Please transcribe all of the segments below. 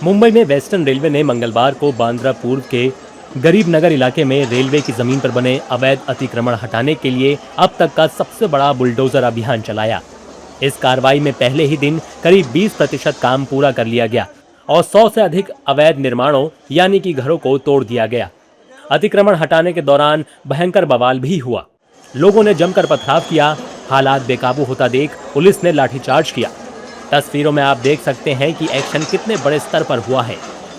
मुंबई में western railway ने मंगलवार को बांद्रा पूर्व के गरीब नगर इलाके में रेलवे की जमीन पर बने अवैध अतिक्रमण हटाने के लिए अब तक का सबसे बड़ा बुलडोजर अभियान चलाया। इस कार्रवाई में पहले ही दिन करीब 20% काम पूरा कर लिया गया और 100 से अधिक अवैध निर्माणों यानी कि घरों को तोड़ दिया गया। अतिक्रमण हटाने के दौरान भयंकर बवाल भी हुआ। लोगों ने जमकर पथराव किया। हालात बेकाबू होता देख पुलिस ने लाठीचार्ज किया। तस्वीरों में आप देख सकते हैं कि एक्शन कितने बड़े स्तर पर हुआ है।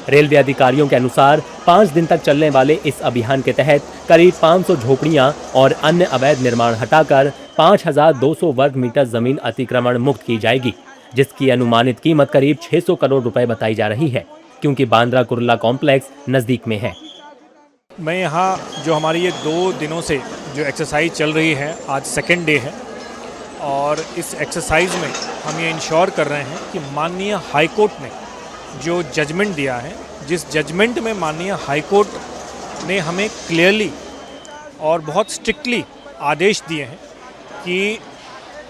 रेलवे अधिकारियों के अनुसार 5 दिन तक चलने वाले इस अभियान के तहत करीब 500 झोपड़ियां और अन्य अवैध निर्माण हटाकर 5200 वर्ग मीटर जमीन अतिक्रमण मुक्त की जाएगी, जिसकी अनुमानित कीमत करीब 600 करोड़ रुपए बताई जा रही है, क्योंकि बांद्रा कुर्ला कॉम्प्लेक्स नजदीक में है। मैं यहाँ जो हमारी ये 2 दिनों से जो एक्सरसाइज चल रही है, आज सेकेंड डे है और इस एक्सरसाइज में हम ये इंश्योर कर रहे हैं कि माननीय हाई कोर्ट ने जो जजमेंट दिया है, जिस जजमेंट में माननीय हाई कोर्ट ने हमें क्लियरली और बहुत स्ट्रिक्टली आदेश दिए हैं कि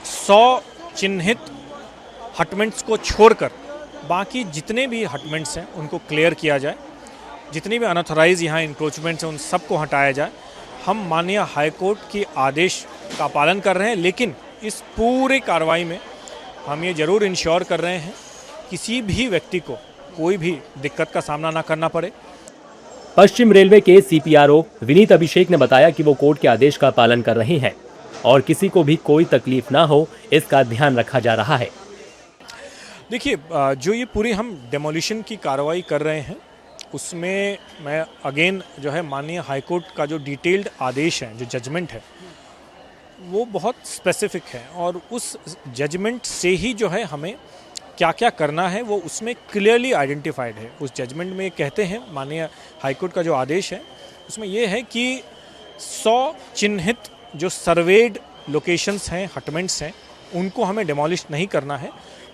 100 चिन्हित हटमेंट्स को छोड़कर बाकी जितने भी हटमेंट्स हैं उनको क्लियर किया जाए। जितनी भी अनऑथराइज यहाँ इंक्रोचमेंट्स हैं उन सबको हटाया जाए। हम माननीय हाई कोर्ट के आदेश का पालन कर रहे हैं, लेकिन इस पूरे कार्रवाई में हम ये ज़रूर इंश्योर कर रहे हैं किसी भी व्यक्ति को कोई भी दिक्कत का सामना ना करना पड़े। पश्चिम रेलवे के सीपीआरओ विनीत अभिषेक ने बताया कि वो कोर्ट के आदेश का पालन कर रहे हैं और किसी को भी कोई तकलीफ ना हो, इसका ध्यान रखा जा रहा है। देखिए, जो ये पूरी हम डेमोलिशन की कार्रवाई कर रहे हैं उसमें मैं अगेन जो है माननीय हाईकोर्ट का जो डिटेल्ड आदेश है, जो जजमेंट है, वो बहुत स्पेसिफिक है और उस जजमेंट से ही जो है हमें क्या क्या करना है वो उसमें क्लियरली आइडेंटिफाइड है। उस जजमेंट में कहते हैं, माननीय हाईकोर्ट का जो आदेश है उसमें ये है कि 100 चिन्हित जो सर्वेड लोकेशंस हैं, हटमेंट्स हैं, उनको हमें डिमोलिश नहीं करना है।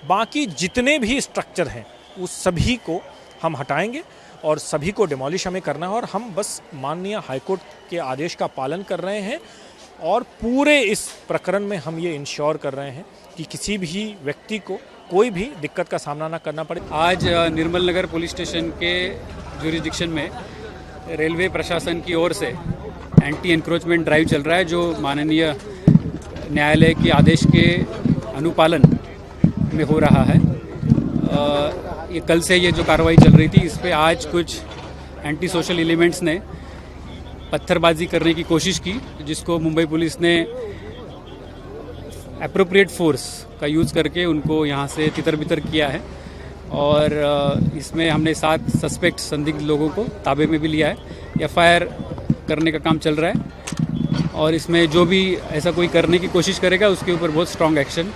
बाकी जितने भी स्ट्रक्चर हैं उस सभी को हम हटाएंगे और सभी को डिमोलिश हमें करना है और हम बस माननीय हाईकोर्ट के आदेश का पालन कर रहे हैं और पूरे इस प्रकरण में हम ये इंश्योर कर रहे हैं कि किसी भी व्यक्ति को कोई भी दिक्कत का सामना ना करना पड़े। आज निर्मल नगर पुलिस स्टेशन के ज्यूरिसडिक्शन में रेलवे प्रशासन की ओर से एंटी एनक्रोचमेंट ड्राइव चल रहा है, जो माननीय न्यायालय के आदेश के अनुपालन में हो रहा है। ये कल से ये जो कार्रवाई चल रही थी, इस पे आज कुछ एंटी सोशल एलिमेंट्स ने पत्थरबाजी करने की कोशिश की, जिसको मुंबई पुलिस ने एप्रोप्रिएट फोर्स का यूज़ करके उनको यहाँ से तितर-बितर किया है और इसमें हमने 7 सस्पेक्ट संदिग्ध लोगों को ताबे में भी लिया है। एफआईआर करने का काम चल रहा है और इसमें जो भी ऐसा कोई करने की कोशिश करेगा उसके ऊपर बहुत स्ट्रॉन्ग एक्शन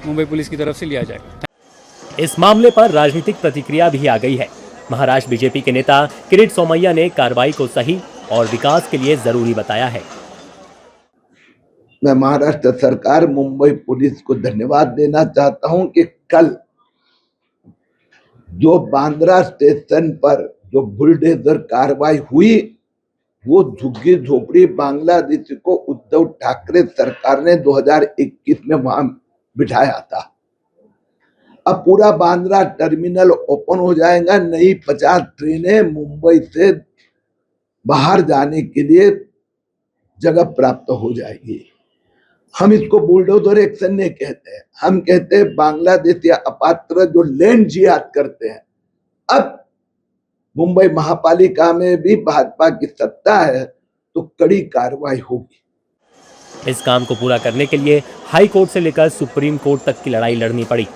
मुंबई पुलिस की तरफ से लिया जाएगा। इस मामले पर राजनीतिक प्रतिक्रिया भी आ गई है। महाराष्ट्र बीजेपी के नेता किरीट सोमैया ने कार्रवाई को सही और विकास के लिए जरूरी बताया है। मैं महाराष्ट्र सरकार, मुंबई पुलिस को धन्यवाद देना चाहता हूं कि कल जो बांद्रा स्टेशन पर जो बुलडोजर कार्रवाई हुई, वो झुग्गी झोपड़ी बांग्लादेशी को उद्धव ठाकरे सरकार ने 2021 में वहां बिठाया था। अब पूरा बांद्रा टर्मिनल ओपन हो जाएगा। नई 50 ट्रेनें मुंबई से बाहर जाने के लिए जगह प्राप्त हो जाएगी। हम इसको बुलडोजर एक्शन नहीं कहते हैं, हम कहते हैं बांग्लादेशी अपात्र जो लैंड जिहाद करते हैं। अब मुंबई महापालिका में भी भाजपा की सत्ता है तो कड़ी कार्रवाई होगी। इस काम को पूरा करने के लिए हाई कोर्ट से लेकर सुप्रीम कोर्ट तक की लड़ाई लड़नी पड़ी।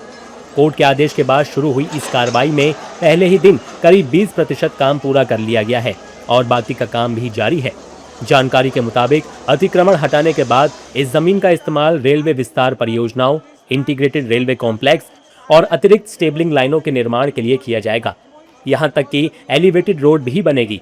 कोर्ट के आदेश के बाद शुरू हुई इस कार्रवाई में पहले ही दिन करीब 20% काम पूरा कर लिया गया है और बाकी का काम भी जारी है। जानकारी के मुताबिक अतिक्रमण हटाने के बाद इस जमीन का इस्तेमाल रेलवे विस्तार परियोजनाओं, इंटीग्रेटेड रेलवे कॉम्प्लेक्स और अतिरिक्त स्टेबलिंग लाइनों के निर्माण के लिए किया जाएगा। यहां तक कि एलिवेटेड रोड भी बनेगी।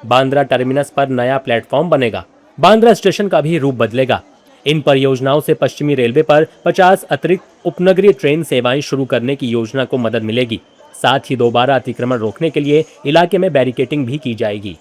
बांद्रा टर्मिनस पर नया प्लेटफॉर्म बनेगा। बांद्रा स्टेशन का भी रूप बदलेगा। इन परियोजनाओं से पश्चिमी रेलवे पर 50 अतिरिक्त उपनगरीय ट्रेन सेवाएं शुरू करने की योजना को मदद मिलेगी। साथ ही दोबारा अतिक्रमण रोकने के लिए इलाके में बैरिकेडिंग भी की जाएगी।